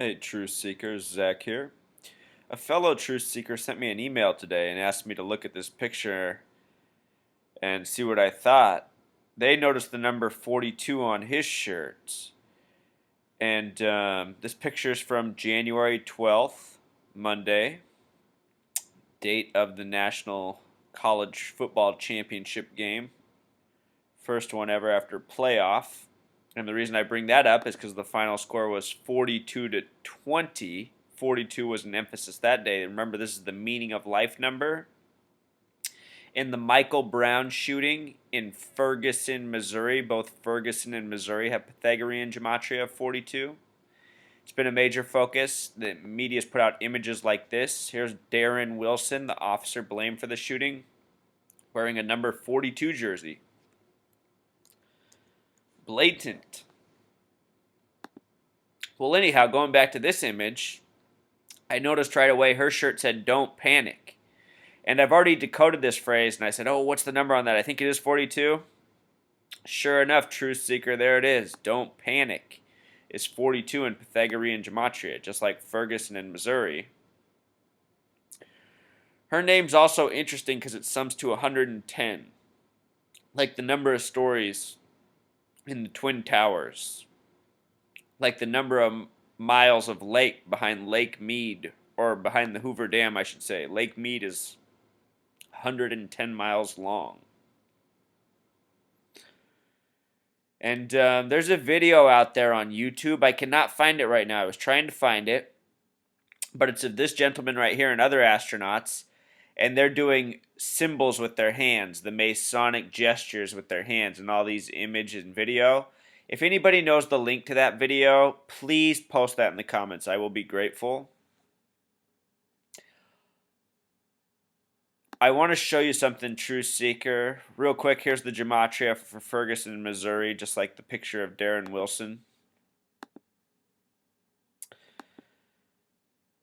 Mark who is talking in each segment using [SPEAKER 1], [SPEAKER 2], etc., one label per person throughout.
[SPEAKER 1] Hey, Truth Seekers, Zach here. A fellow Truth Seeker sent me an email today and asked me to look at this picture and see what I thought. They noticed the number 42 on his shirt. And this picture is from January 12th, Monday, date of the National College Football Championship game. First one ever after playoff. And the reason I bring that up is because the final score was 42 to 20. 42 was an emphasis that day. Remember, this is the meaning of life number. In the Michael Brown shooting in Ferguson, Missouri, both Ferguson and Missouri have Pythagorean gematria of 42. It's been a major focus. The media's put out images like this. Here's Darren Wilson, the officer blamed for the shooting, wearing a number 42 jersey. Blatant. Well, anyhow, going back to this image, I noticed right away her shirt said, "Don't panic." And I've already decoded this phrase, and I said, "Oh, what's the number on that? I think it is 42. Sure enough, Truth Seeker, there it is. "Don't panic" is 42 in Pythagorean gematria, just like Ferguson in Missouri. Her name's also interesting because it sums to 110, like the number of stories in the Twin Towers, like the number of miles of lake behind Lake Mead, or behind the Hoover Dam, I should say. Lake Mead is 110 miles long. And there's a video out there on YouTube. I cannot find it right now. I was trying to find it, but it's of this gentleman right here and other astronauts, and they're doing symbols with their hands, the Masonic gestures with their hands, and all these images and video. If anybody knows the link to that video, please post that in the comments. I will be grateful. I want to show you something, Truth Seeker. Real quick, here's the gematria for Ferguson, Missouri, just like the picture of Darren Wilson.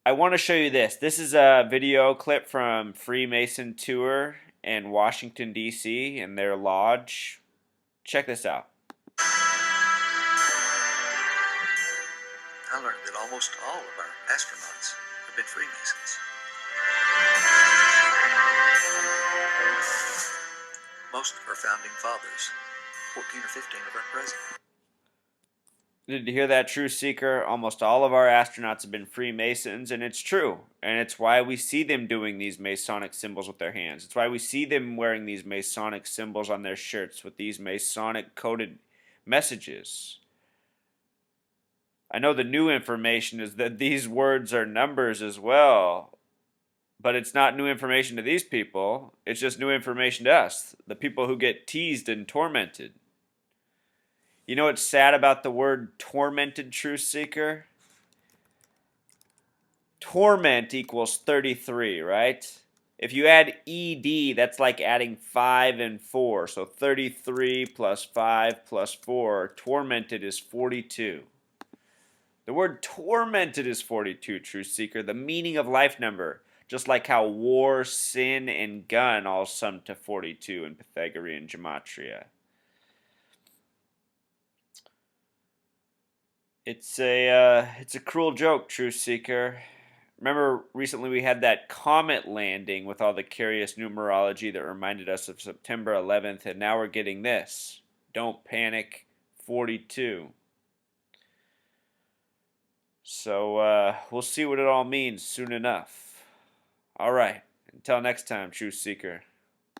[SPEAKER 1] I want to show you this. This is a video clip from Freemason Tour in Washington, D.C., in their lodge. Check this out.
[SPEAKER 2] I learned that almost all of our astronauts have been Freemasons. Most are founding fathers. 14 or 15 of our president.
[SPEAKER 1] Did you hear that, Truth Seeker? Almost all of our astronauts have been Freemasons, and it's true. And it's why we see them doing these Masonic symbols with their hands. It's why we see them wearing these Masonic symbols on their shirts with these Masonic coded messages. I know the new information is that these words are numbers as well, but it's not new information to these people. It's just new information to us, the people who get teased and tormented. You know what's sad about the word tormented, Truth Seeker? Torment equals 33, right? If you add ED, that's like adding 5 and 4. So 33 plus 5 plus 4. Tormented is 42. The word tormented is 42, Truth Seeker. The meaning of life number. Just like how war, sin, and gun all sum to 42 in Pythagorean gematria. It's a cruel joke, Truth Seeker. Remember, recently we had that comet landing with all the curious numerology that reminded us of September 11th, and now we're getting this. Don't panic, 42. So we'll see what it all means soon enough. All right, until next time, Truth Seeker.